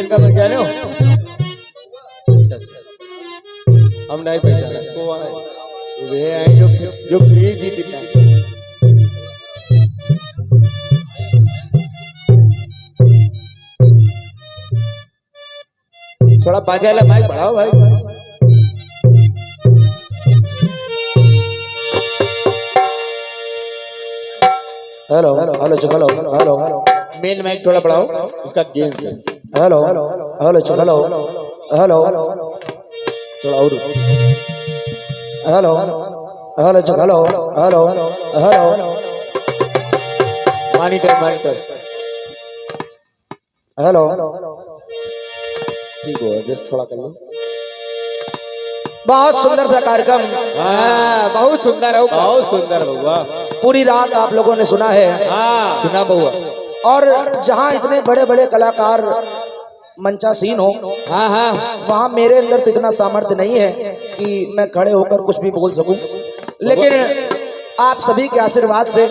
इनका पहचाने हो? हम नहीं पहचाना। को आए वे आए जो फ्री जीती था। थोड़ा बाजा ला माइक बढ़ाओ भाई। Hello hello hello hello hello main mic थोड़ा बढ़ाओ, उसका गेन से। हेलो हेलो हेलो हेलो थोड़ा और hello hello hello hello monitor monitor hello ठीक हो, जस्ट थोड़ा कर लो। बहुत सुंदर सा कार्यक्रम। हाँ बहुत सुंदर है, बहुत सुंदर बउआ। पूरी रात आप लोगों ने सुना है। हाँ सुना बउआ। और जहाँ इतने बड़े बड़े कलाकार मंचासीन हो, हाँ हाँ वहाँ मेरे अंदर तो इतना सामर्थ्य नहीं है कि मैं खड़े होकर कुछ भी बोल सकूं। लेकिन आप सभी के आशीर्वाद से,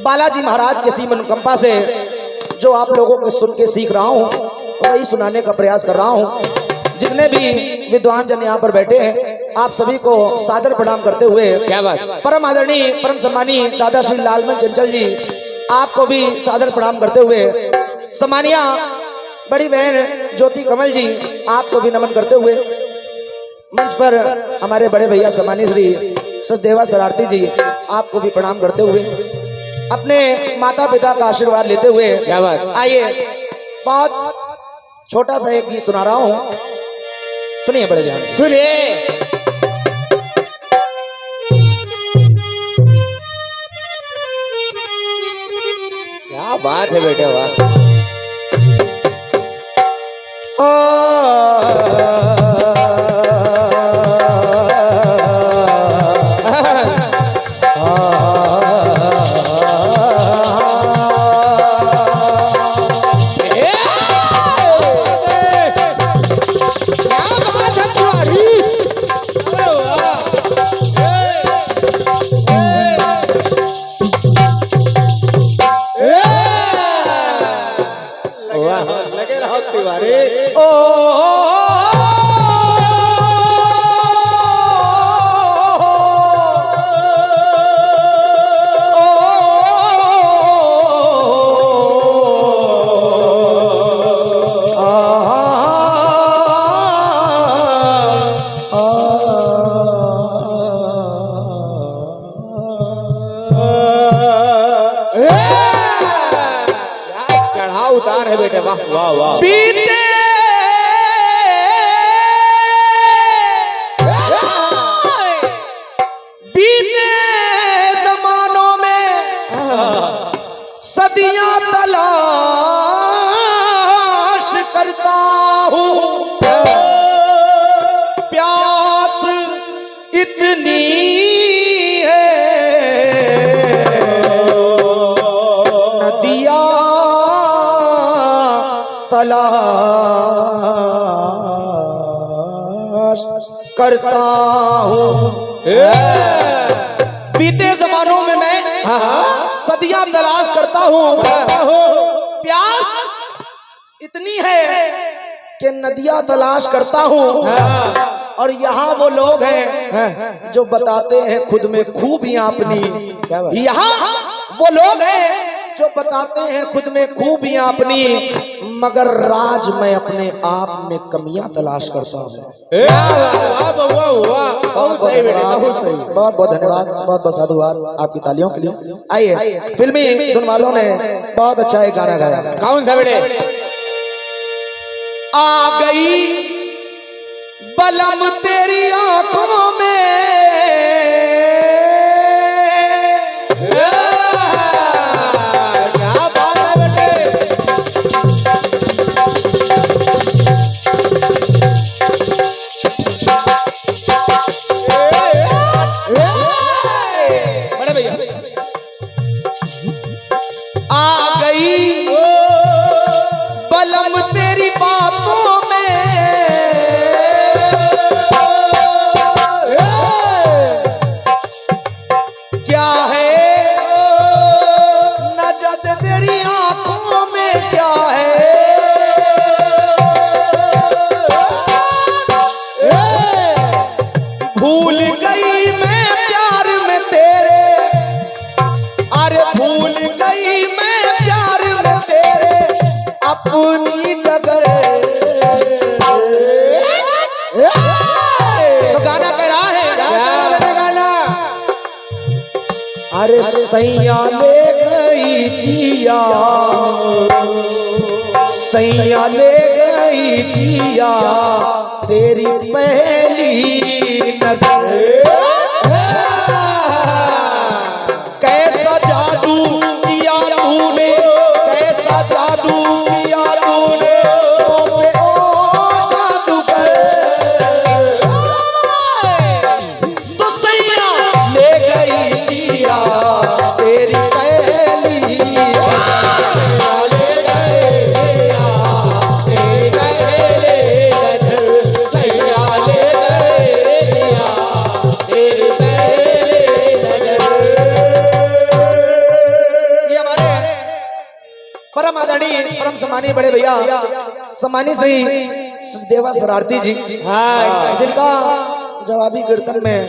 बालाजी महाराज के सीम अनुकंपा से जो आप लोगों को सुन के सीख रहा हूँ वही सुनाने का प्रयास कर रहा हूँ। जितने भी विद्वान जन यहाँ पर बैठे हैं, आप सभी को सादर प्रणाम करते हुए, क्या बात, परम आदरणीय परम सम्मानीय दादा श्री लालमन चंचल जी, आपको भी सादर प्रणाम करते हुए, सम्मानिया बड़ी बहन ज्योति कमल जी, आपको भी नमन करते हुए, मंच पर हमारे बड़े भैया सम्मानीय श्री सचदेवा शरारती जी, आपको भी प्रणाम करते हुए, अपने माता पिता का आशीर्वाद लेते हुए, क्या बात। आइए बहुत छोटा सा एक गीत सुना रहा हूँ, सुनिए बड़े ध्यान से। सुनिए। क्या बात है बेटे, वाह। लगे रहो तिवारी। चढ़ाव उतार है बेटे, वाह वाह वाह। बीते जमानों में सदियां तलाश करता हूँ, प्यास इतनी है नदिया तलाश करता हूँ। बीते जमानों में मैं सदियां तलाश करता हूँ, प्यास इतनी है कि नदियां तलाश करता हूँ। और यहाँ वो लोग हैं जो बताते हैं खुद में खूबियां अपनी, यहाँ वो लोग हैं जो बताते हैं खुद में खूबियां अपनी, मगर राज में अपने आप में कमियां तलाश करता हूँ। बहुत बहुत धन्यवाद, बहुत बहुत साधुवाद आपकी तालियों के लिए। आइए, फिल्मी धुन वालों ने बहुत अच्छा एक गाना गाया। कौन सा बेटे? आ गई बलम तेरी आंखों में, क्या बात है बेटे। बड़े भैया आ गई बलम तेरी बातों में, अरे सैया ले गई जिया, सैया ले गई जिया तेरी पहली नजर। कैसा जादू किया तूने, कैसा जादू किया तूने ओ जादूगर। तो सैया ले गई जिया तेरी पहली, ले गई जिया तेरी पहली नजर, सैया ले गई जिया तेरी पहली नजर। ये हमारे परम आदरणीय परम सम्मानीय बड़े भैया सम्मानी श्री देवा शरारती जी, जिनका जवाबी कीर्तन में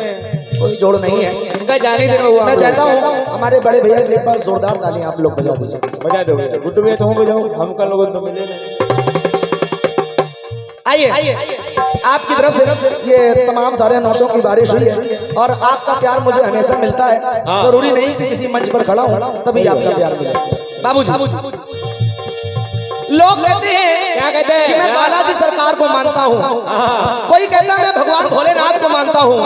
कोई जोड़ नहीं है, इनका जाने देना हुआ। मैं चाहता हूँ हमारे बड़े भैया के लिए पर जोरदार तालियां आप लोग बजा दीजिए। बजा दोगे गुड्डू भैया, तो हम बजाओ, हम कल लोगों तो मिले नहीं। आइए आपकी तरफ से ये तमाम सारे नोटों की बारिश हुई है और आपका प्यार मुझे हमेशा मिलता है। जरूरी नहीं कि किसी मंच पर खड़ा हूँ तभी आपका प्यार मिले। बाबूजी लोग कहते हैं, क्या कहते हैं? कि मैं बालाजी सरकार को मानता हूँ, कोई कहता मैं भगवान भोलेनाथ को मानता हूँ,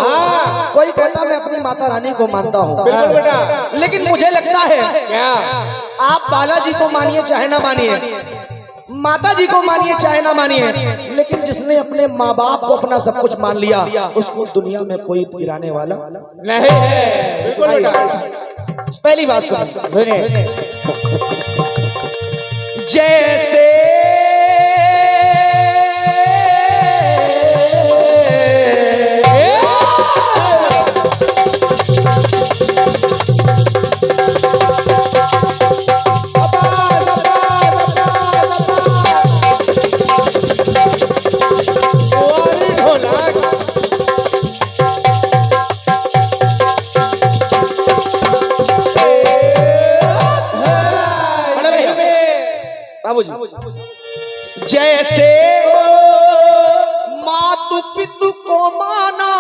कोई कहता मैं अपनी माता रानी को मानता हूँ। बिल्कुल बेटा, लेकिन मुझे लगता है क्या आप बालाजी को मानिए चाहे ना मानिए, माता जी को मानिए चाहे ना मानिए, लेकिन जिसने अपने माँ बाप को अपना सब कुछ मान लिया उसको दुनिया में कोई गिराने वाला नहीं है। बिल्कुल बेटा, पहली बात सुनिए, जैसे जैसे मातु पितु को माना,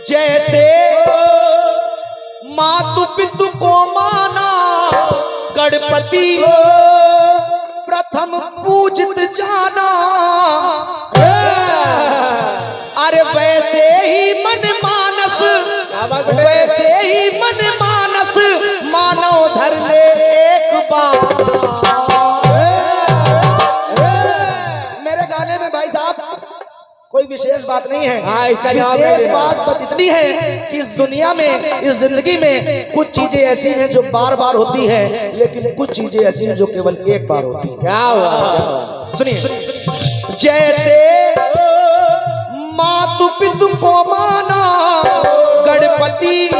जैसे मातु पितु को माना, गणपति प्रथम पूजित जाना। अरे वैसे ही मन मानस, वैसे ही मन मानस मानव धर ले एक बार। मेरे गाने में भाई साहब कोई विशेष बात नहीं है। हाँ, इसका जवाब विशेष बात बस इतनी है कि इस दुनिया में, इस जिंदगी में कुछ चीजें ऐसी हैं जो बार बार होती हैं, लेकिन कुछ चीजें ऐसी हैं जो केवल एक बार होती हैं। क्या हुआ? सुनिए, जैसे मातु पितु को माना, गणपति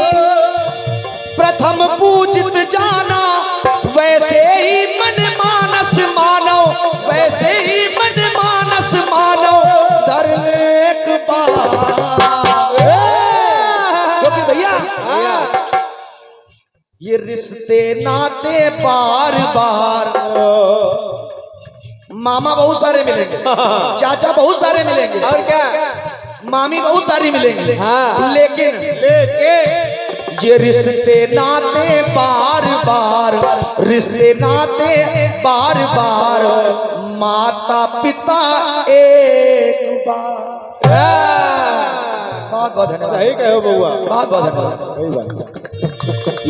प्रथम पूजित जाना, वैसे ही मन मानस मानव, वैसे ही मन मानस मानव धर एक बार। क्योंकि भैया ये रिश्ते नाते बार बार, मामा बहुत सारे मिलेंगे, चाचा बहुत सारे मिलेंगे, और क्या, मामी बहुत सारी मिलेंगी, लेकिन ये रिश्ते नाते बार बार, रिश्ते नाते बार बार, माता पिता एक बार। बहुत बहुत धन्यवाद। सही कहो बउआ, बहुत बहुत धन्यवाद। सही बात।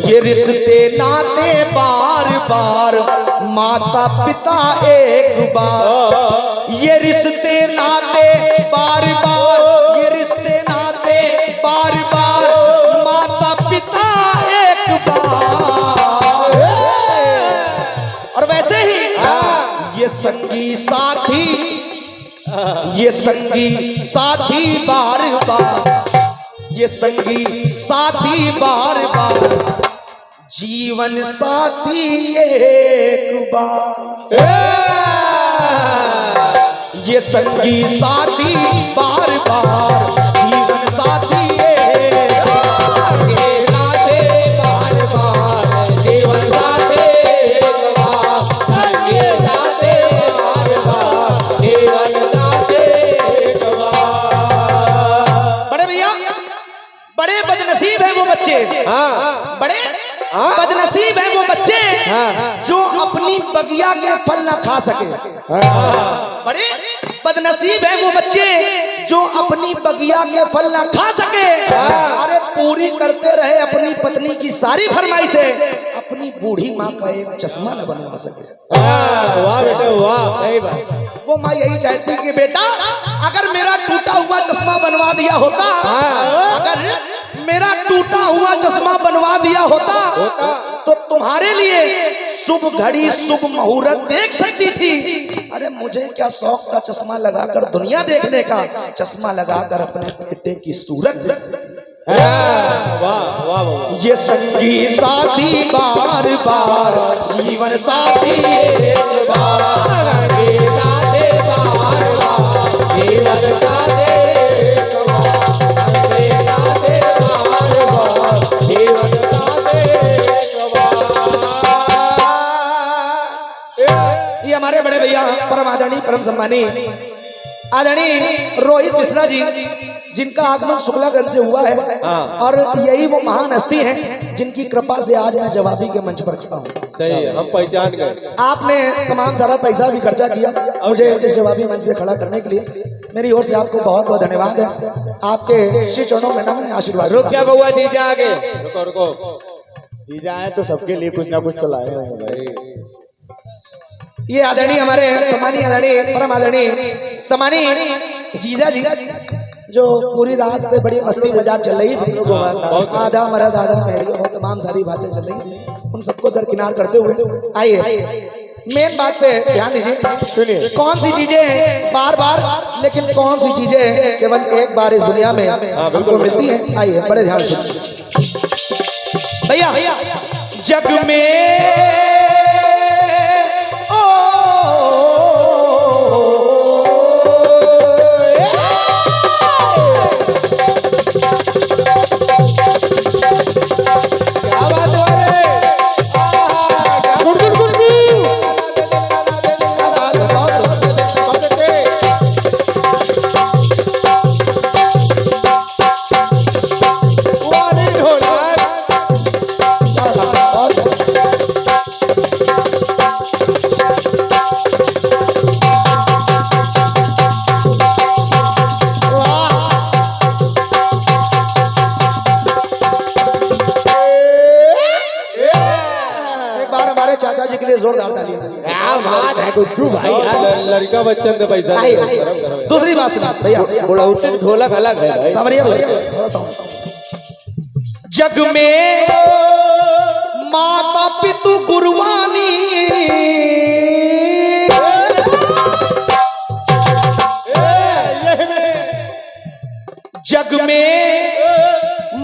ये रिश्ते नाते बार बार, माता पिता एक बार। ये रिश्ते नाते बार बार, ये रिश्ते नाते बार बार, माता पिता एक बार। और वैसे ही ये संगी साथी, ये संगी साथी बार बार, ये संगी साथी बार बार, जीवन साथी एक बार। ये संगी साथी बार बार, जीवन साथी एक बार। ये साथी बार बार, जीवन साथी एक बार। ये साथी बार बार, जीवन साथी एक बार। जो अपनी बगिया के फल न खा सके। बड़े बदनसीब है वो बच्चे जो अपनी बगिया के फल न खा सके, अरे पूरी करते रहे अपनी पत्नी की सारी फरमाइशें, अपनी बूढ़ी माँ का एक चश्मा न बनवा सके। वाह बेटा वाह, सही बात। वो माँ यही चाहती कि बेटा अगर मेरा टूटा हुआ चश्मा बनवा दिया होता, अगर मेरा टूटा हुआ चश्मा बनवा दिया होता तो तुम्हारे लिए शुभ घड़ी शुभ मुहूर्त देख सकती थी। अरे मुझे क्या शौक था चश्मा लगाकर दुनिया देखने का, चश्मा लगाकर अपने बेटे की सूरत देख सकती थी। वाह वाह वाह। ये संगी साथी बार बार, जीवन साथी एक बार, संगी साथी बार बार, जीवन साथी एक बार, संगी साथी बार बार, जीवन साथी एक बार। ये हमारे बड़े भैया परम आदरणीय परम सम्मानी आदरणीय रोहित मिश्रा जी, जिनका आगमन शुक्लागंज से हुआ है, और यही वो महान हस्ती हैं जिनकी कृपा से आज मैं जवाबी के मंच पर खड़ा हूँ। सही है, हम पहचान गए। आपने तमाम सारा पैसा भी खर्चा किया मुझे इस जवाबी मंच पे खड़ा करने के लिए। मेरी ओर से आपको बहुत बहुत धन्यवाद है। आपके श्री चरणों में नमन आशीर्वाद। रुक क्या बउआ, जीजा आगे रुको रुको। जीजा आए तो सबके लिए कुछ ना कुछ तो लाए होंगे भाई। ये आदरणीय हमारे सम्मानीय आदरणीय परम आदरणीय सम्मानीय जीजा जी, जो पूरी रात से बड़ी मस्ती मजाक चल रही थी, आधा मरद आधा मेरी और तमाम सारी बातें चल रही थी, उन सबको दरकिनार करते हुए आइए मेन बात पे ध्यान दीजिए। सुनिए, कौन सी चीजें हैं बार बार, लेकिन कौन सी चीजें केवल एक बार इस दुनिया में हमको मिलती हैं। आइए बड़े ध्यान से भैया। जग में चाचा जी के लिए जोरदार तालियां। क्या बात है गुड्डू भाई, लड़का बच्चन तो पैसा। दूसरी बात सुना भैया, बुढ़ौती ढोलक अलग है भाई। समझिए भैया, जग में माता पितु गुरुवानी, जग में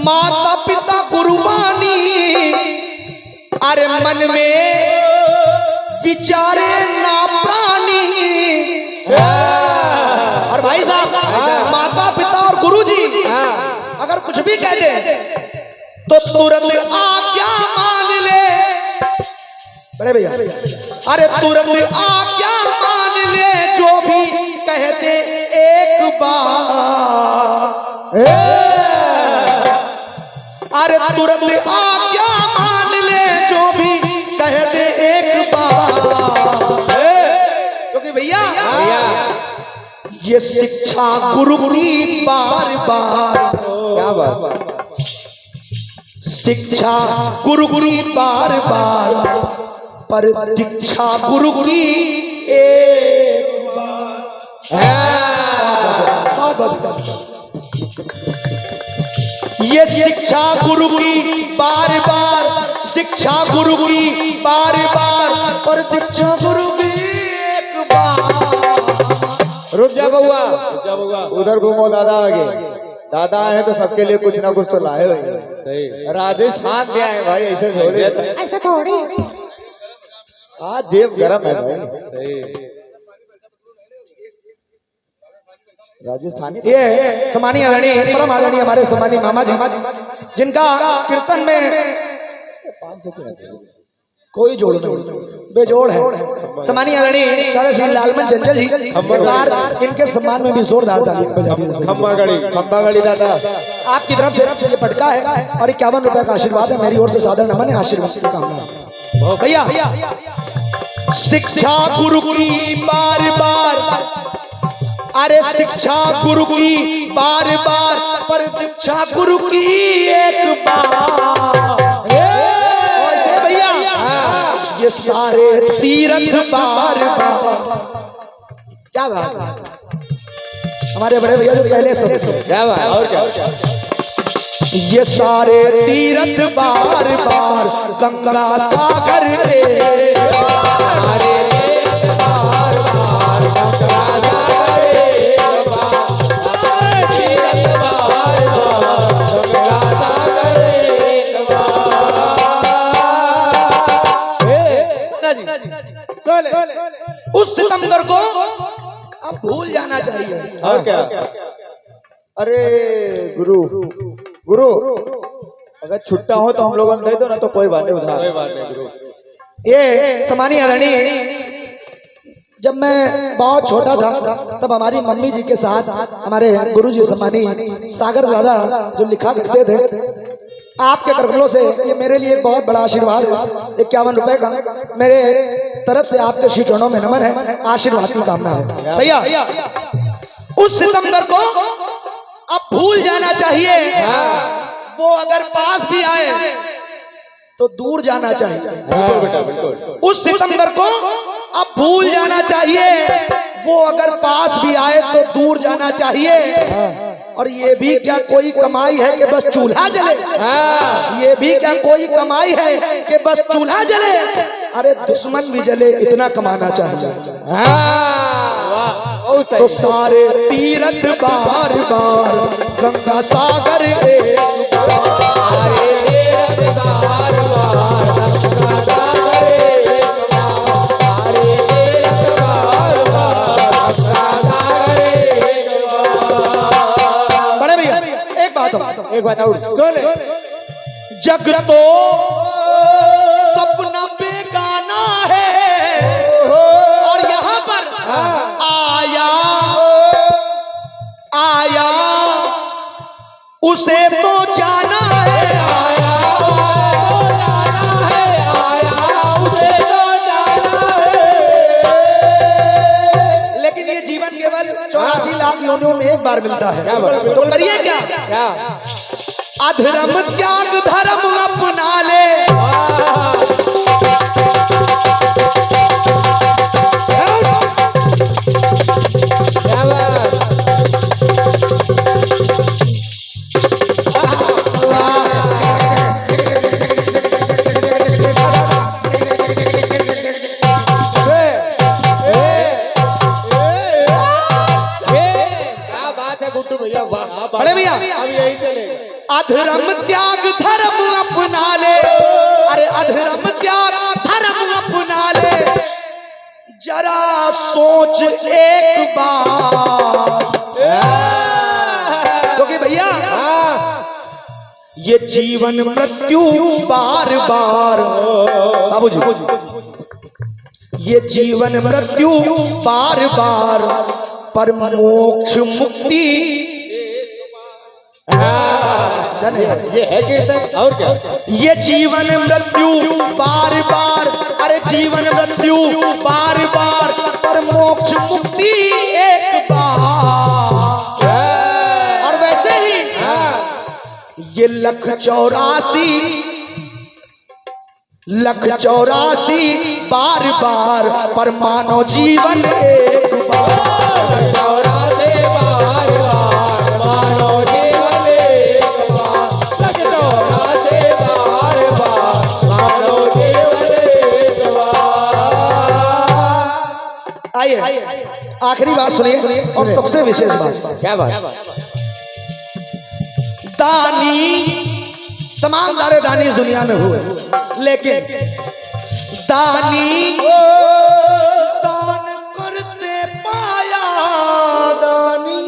माता पिता गुरुवानी, अरे मन में विचारे ना प्राणी। और भाई साहब माता पिता और गुरुजी अगर कुछ भी कह दे तो तुरंत आज्ञा मान ले। बड़े भैया, अरे तुरंत आज्ञा मान ले, जो भी कहते एक बार, अरे तुरंत आज्ञा मान ले, जो भी कहते एक बार। क्योंकि भैया ये शिक्षा गुरु की बार बार, क्या बात, शिक्षा गुरु की बार बार, पर दीक्षा गुरु की एक बार। ये शिक्षा गुरु की बार बार, शिक्षा गुरु की बार बार, और दीक्षा गुरु की एक बार। रुक जा बउआ, उधर घूमो, दादा आगे। दादा आए तो सबके लिए कुछ ना कुछ तो लाए होंगे। सही, राजस्थान से आए भाई, ऐसे थोड़ी, ऐसे थोड़ी। आज जेब गरम है भाई। सही, राजस्थानी। ये सम्मानीय आदरणीय परम आदरणीय हमारे सम्मानीय मामा जी, जिनका कीर्तन में कोई जोड़ नहीं, बेजोड़ है। सम्मानीय आदरणीय दादा श्री लालमन चंचल जी, एक बार इनके सम्मान में भी जोरदार तालियां बजा दीजिए। खंबा गड़ी दादा, आपकी तरफ से ये पटका है और 51 रुपए का आशीर्वाद है। मेरी ओर से सादर नमन है, आशीर्वाद की कामना। भैया शिक्षा गुरु की बार बार, अरे शिक्षा गुरु की बार बार, पर दीक्षा गुरु की एक बार। ऐसे भैया ये सारे तीर्थ बार बार। क्या बात है, हमारे बड़े भैया जो पहले से क्या बात और क्या ये सारे तीर्थ बार बार गंगा सागर रे, सारे तीर्थ बार बार गंगा सागर रे, तीर्थ बार बार गंगा सागर रे। उस सितंबर को अब भूल जाना चाहिए। और क्या, अरे गुरु गुरु अगर छुट्टा हो तो हम लोगों ने दे दो ना, तो कोई बात नहीं, उधार कोई बात नहीं गुरु। ये सम्मानीय आदरणीय, जब मैं बहुत छोटा था तब हमारी मम्मी जी के साथ हमारे गुरु जी सम्मानीय सागर दादा जो लिखा करते थे, आपके करबलों से ये मेरे लिए एक बहुत बड़ा आशीर्वाद है। 51 रुपए का मेरे तरफ से आपके श्री चरणों में नमन है, आशीर्वाद की कामना है। भैया उस सितंबर को अब भूल जाना चाहिए, वो अगर पास भी आए तो दूर जाना चाहिए। बिल्कुल बेटा बिल्कुल। उस सितंबर को अब भूल जाना चाहिए, वो अगर पास भी आए तो दूर जाना चाहिए। और ये भी क्या कोई कमाई है कि बस चूल्हा जले, ये भी क्या कोई कमाई है कि बस चूल्हा जले, अरे दुश्मन भी जले, इतना कमाना चाहिए। तो सारे तीर्थ बार बार गंगा सागर रे, सारे तीर्थ बार बार गंगा सागर रे, सारे तीर्थ बार बार गंगा सागर रे। बड़े भैया एक बात और सुन, जग तो सपना बेगाना है, और यहाँ पर आया उसे तो जाना है, आया उसे तो जाना है। लेकिन ये जीवन केवल 84 लाख योनियों में एक बार मिलता है। तो करिए क्या, अधर्म त्याग धर्म अपना ले, बड़े भैया अब यही चलेगा। अधर्म त्याग धर्म अपना ले, अरे अधर्म त्याग धर्म अपना ले, जरा सोच एक बार, क्योंकि भैया ये जीवन मृत्यु बार बार, बाबूजी ये जीवन मृत्यु बार बार, पर मोक्ष मुक्ति ये है कीर्तन और क्या, ये जीवन मृत्यु बार बार, अरे जीवन मृत्यु बार बार, पर मोक्ष मुक्ति एक बार। और वैसे ही ये लख 84 बार बार, पर मानो जीवन एक बार। 84 बार बार मानो जीवन एक बार, 84 बार बार मानो जीवन एक बार। आइए आखिरी बात सुनिए, और सबसे विशेष बात, क्या बात, दानी तमाम सारे दानी इस दुनिया में हुए, लेकिन दानी दान करते पाया दानी।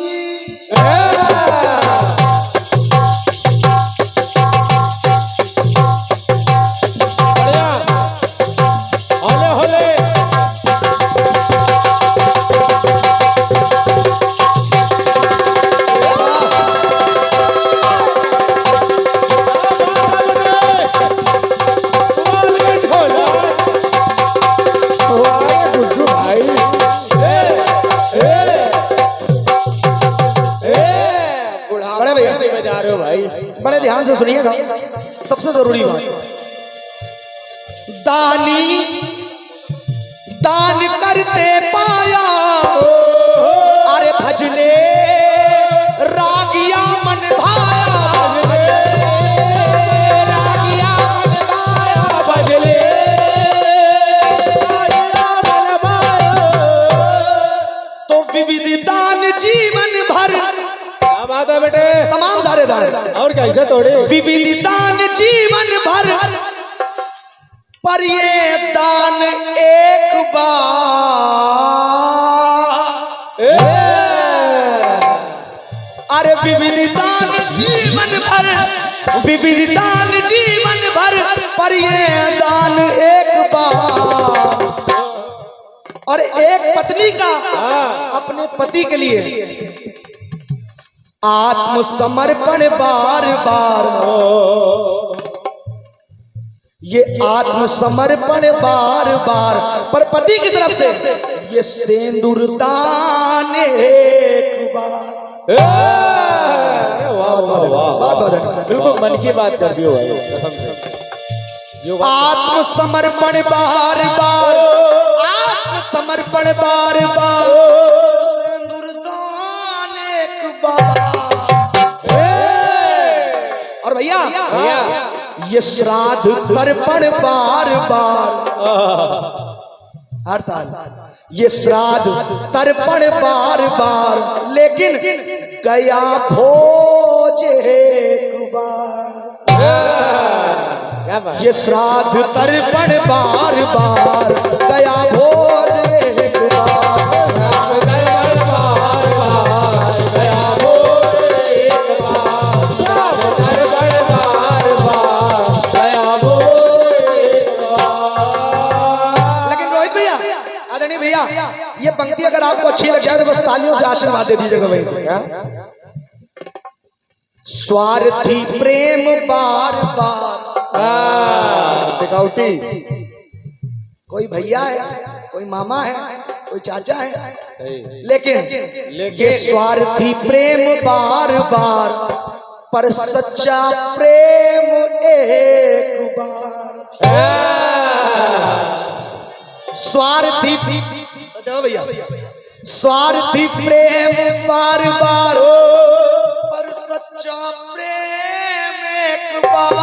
बढ़िया, होले होले। ध्यान से सुनिएगा, सबसे जरूरी बात। दानी दान करते पाया, अरे भजले रागिया मन भाया, रागिया मन भाया, भजले रागिया मन भाया। तो विविध दान जीवन भर, क्या बात है बेटे, तमाम सारे दान और कैसे तोड़े, विविध दान जीवन भर, पर ये दान एक बार, अरे विविध दान जीवन भर, विविध दान जीवन भर, पर ये दान एक बार। और एक पत्नी का अपने पति के लिए आत्मसमर्पण बार बार, ये आत्मसमर्पण बार बार, पर पति की तरफ से ये सिंदूर दान एक बार। वाह वाह वाह, बिल्कुल मन की बात कर दी हो भाई, कसम से। आत्मसमर्पण बार बार, आत्मसमर्पण बार बार, सिंदूर दान एक बार। और भैया ये श्राद्ध तर्पण बार बार, हर साल ये श्राद्ध तर्पण बार बार, लेकिन गया भोज एक बार। ये श्राद्ध तर्पण बार बार, गया भोज एक बार। ये पंक्ति अगर आपको अच्छी लग जाए तो बस तालियों से आशीर्वाद दे दीजिएगा भाई से। स्वार्थी प्रेम बार बार, टिकाउटी, कोई भैया है, कोई मामा है, कोई चाचा है, लेकिन ये स्वार्थी प्रेम बार बार, पर सच्चा प्रेम एक बार। स्वार्थी भैया, स्वार्थी प्रेम बार बार, पर सच्चा प्रेम एक बार।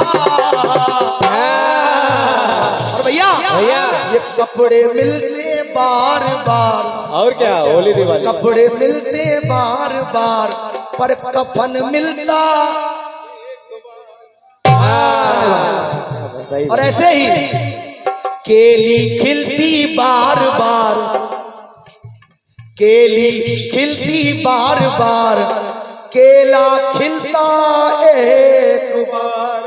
और भैया ये कपड़े मिलते बार बार, और क्या होली दिवाली, कपड़े मिलते बार बार, पर कफन मिलता। और ऐसे ही केली खिलती बार बार, केली खिलती बार बार, केला खिलता एक बार।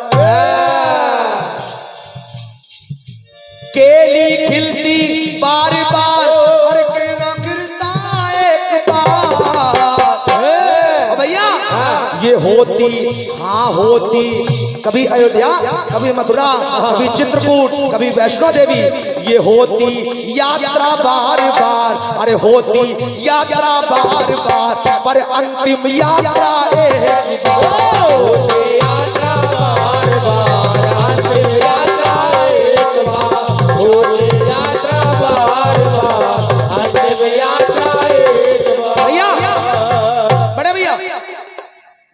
केली खिलती बार बार, और केला खिलता एक बार। भैया ये होती, हाँ होती, कभी अयोध्या, कभी मथुरा, कभी चित्रकूट, कभी वैष्णो देवी, ये होती यात्रा बार बार, अरे होती यात्रा बार बार, पर अंतिम यात्रा एक बार। यात्रा बार बार, अंतिम यात्रा एक बार, होली यात्रा बार बार, अंतिम यात्रा एक बार। भैया, बड़े भैया,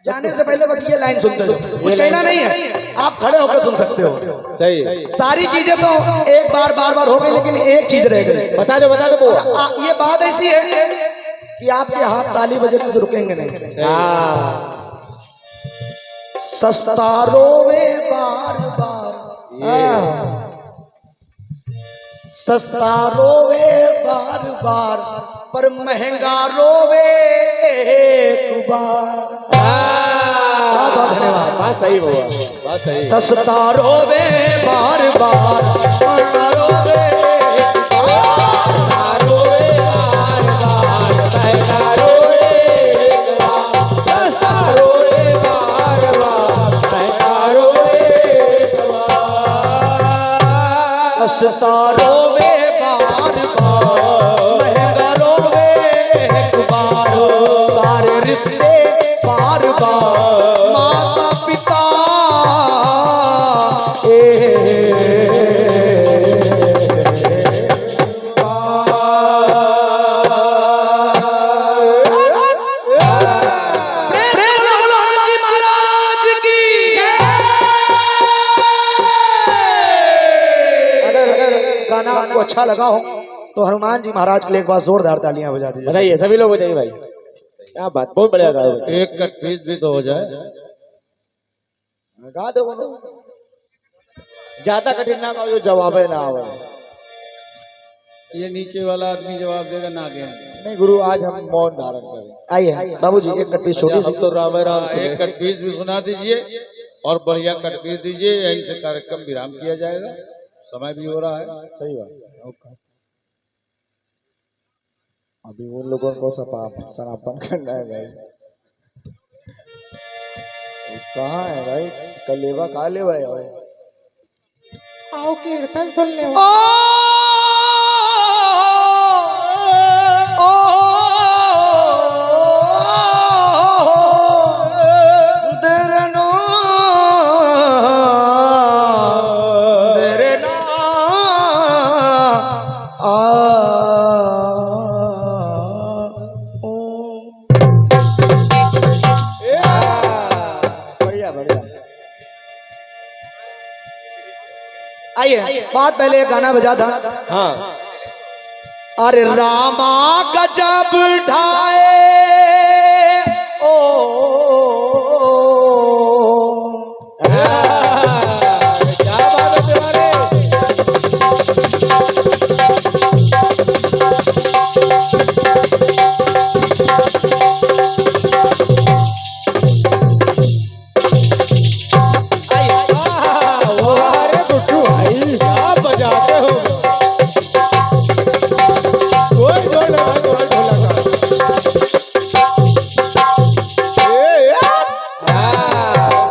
जाने से पहले बस ये लाइन सुनते हो, कुछ कहना नहीं है, आप खड़े होकर सुन सकते हो। सही, सारी चीजें तो एक बार बार बार हो गई, लेकिन एक चीज रह गई। बता दो ये बात ऐसी है कि आपके हाथ ताली बजने से रुकेंगे नहीं। सस्ता रोवे बार बार, सस्ता रोवे बार बार, पर महंगा रोवे एक बार। बहुत धन्यवाद, बात सही हुआ, बात सही। सस्ता रोवे बार बार, महंगा रोवे एक बार। रोवे बार बार, महंगा रोवे एक बार, सस्ता रोवे बार बार, महंगा रोवे एक बार। सस्ता रोवे बार बार, महंगा रोवे एक बार। सारे रिश्ते बार बार, माता पिता अच्छा लगा हो तो हनुमान जी महाराज के लिए एक बार जोरदार तालियां बजा दीजिए। बताइए सभी लोग बताइए भाई, क्या बात, बहुत बढ़िया गा। एक कट पीस भी तो हो जाए। गा दो बोलो, ज्यादा कठिन ना गाओ जो जवाब है ना आवे। ये नीचे वाला आदमी जवाब देगा ना आगे। नहीं गुरु, आज हम मौन धारण करें। आइए बाबूजी, एक कट पीस छोटी सी। तो राम राम से एक कट पीस भी सुना दीजिए और बढ़िया कट पीस दीजिए। यहीं से कार्यक्रम विराम किया जाएगा, समय भी हो रहा है। सही बात। अभी उन लोगों को समापन करना है भाई। कहाँ है भाई कलेवा, कहाँ लेवा है भाई? आओ कीर्तन सुन ले। बढ़िया बढ़िया। आइए, बात पहले एक गाना बजा था। हाँ। अरे रामा गजब ढाए ओ, क्या बात है तुम्हारे। अरे गुड्डू भाई क्या बजाते हो, कोई जोड़ नहीं भाई तुम्हारे ढोलक का।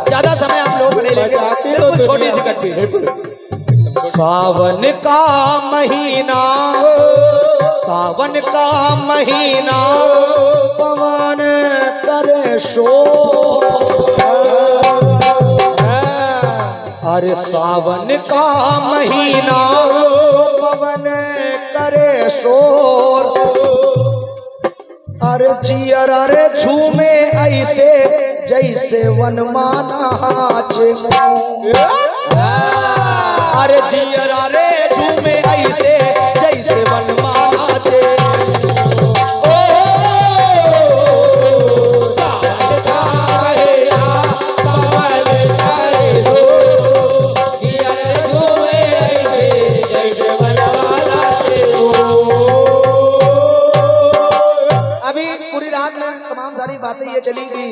ज्यादा समय हम लोग नहीं लेंगे, बिल्कुल छोटी सी कटपीस। सावन का महीना, सावन का महीना, पवन करे शोर। अरे सावन का महीना, पवन करे शोर। अरे जियर अरे झूमे ऐसे जैसे वनमाना नाचे। अरे जियर अरे झूमे ऐसे जैसे वनमाना नाचे। अभी पूरी रात में तमाम सारी बातें ये चली कि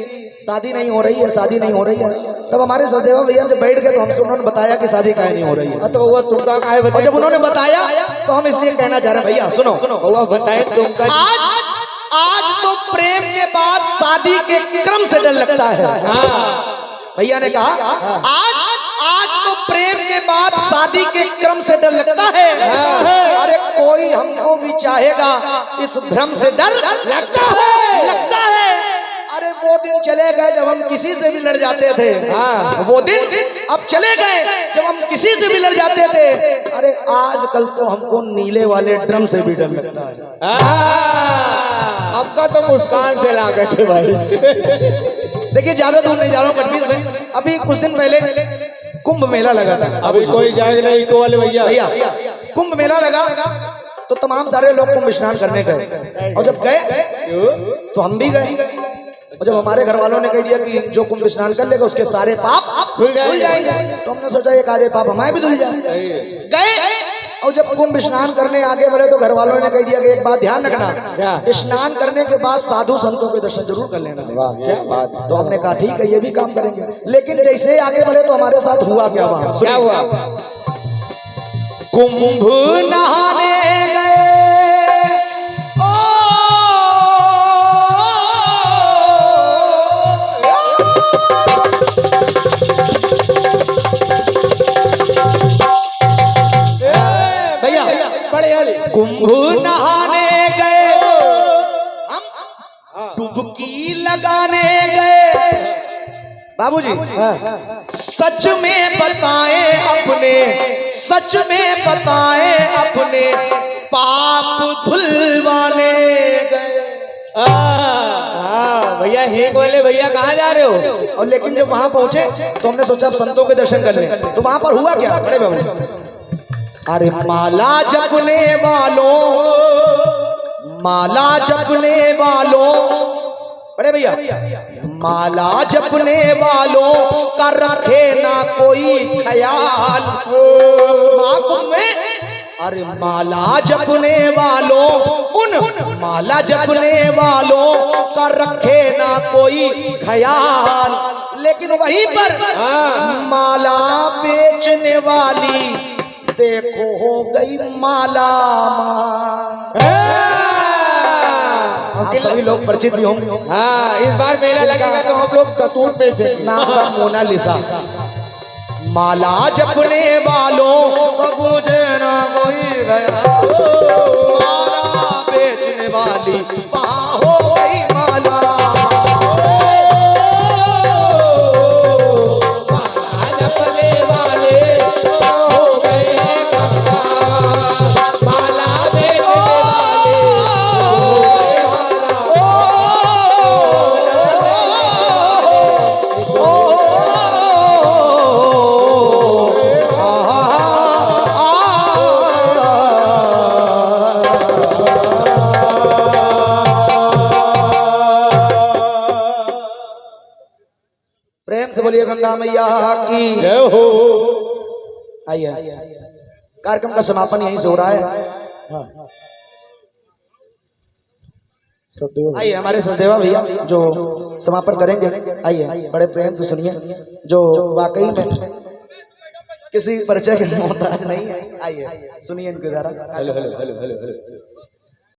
शादी नहीं हो रही है, शादी नहीं हो रही है। तब हमारे सचदेवा भैया जब बैठ गए तो हमसे उन्होंने बताया कि शादी काहे नहीं हो रही है। तो वो तुमका काहे और बताए? जब उन्होंने बताया तो हम इसलिए कहना चाह रहे हैं, भैया सुनो सुनो, वो बताए तुमका। आज तो प्रेम के बाद शादी के क्रम से डर लगता है। भैया ने कहा आज तो प्रेम के बाद शादी के क्रम से डर लगता है। अरे कोई हमको भी चाहेगा इस भ्रम से डर लगता है। अरे वो दिन चले गए जब हम किसी से भी लड़ जाते थे। वो दिन अब चले गए जब हम किसी से भी लड़ जाते थे। अरे आजकल तो हमको नीले वाले ड्रम से भी डर लगता है। आपका तो मुस्कान से लागे थे भाई। देखिए ज्यादा दूर नहीं जा रहा हूँ कटपीस में। अभी कुछ दिन पहले कुंभ मेला लगा था। अभी कोई जाएगा नहीं इको वाले भैया। भैया कुंभ मेला लगा तो तमाम सारे लोग कुंभ स्नान करने गए। और जब गए तो हम भी गए। और जब हमारे घर वालों ने कह दिया कि जो कुंभ स्नान कर लेगा उसके सारे पाप धुल जाएंगे, तो हमने सोचा एक आधे पाप हमारे भी धुल जाएंगे। गए और जब कुंभ स्नान करने आगे बढ़े तो घर वालों ने कह दिया कि एक बात ध्यान रखना, स्नान करने के बाद साधु संतों के दर्शन जरूर कर लेना। क्या बात। तो हमने कहा ठीक है ये भी काम करेंगे। लेकिन जैसे ही आगे बढ़े तो हमारे साथ हुआ क्या वहां? क्या हुआ? कुंभ नहाने गए ओ भैया कुंभ नहाने गए, हम डुबकी लगाने गए। बाबूजी सच में बताएं अपने, सच में बताएं अपने पाप धुलवाने गए। भैया हेक वाले भैया कहाँ जा रहे हो? और लेकिन जब वहां पहुंचे तो हमने सोचा अब संतों के दर्शन कर लें। तो वहां पर हुआ क्या? बड़े बाबू अरे माला जपने वालों, माला जपने वालों, बड़े भैया, माला जपने वालों का रखे ना कोई ख्याल। में अरे माला जपने वालों, उन माला जपने वालों का रखे ना कोई ख्याल। लेकिन वहीं पर माला बेचने वाली देखो हो गई माला माल। सभी लोग परिचित भी होंगे। हाँ, इस बार मेला लगेगा तो हम लोग दतूर बेचेंगे। नाम था मोनालिसा। माला जपने वालों मुझे ना कोई गया, माला बेचने वाली वहाँ हो गई माला। माला जपने वाले हो गए कंगाल, माला बेचने वाले प्रेम से बोलिए गंगा मैया की जय हो। आइए, कार्यक्रम का समापन यहीं से हो रहा है। आइए हमारे सचदेवा भैया जो समापन करेंगे, आइए बड़े प्रेम से सुनिए, जो वाकई में किसी परिचय के मोहताज नहीं है। आइए सुनिए इनके द्वारा। Hello hello hello hello hello.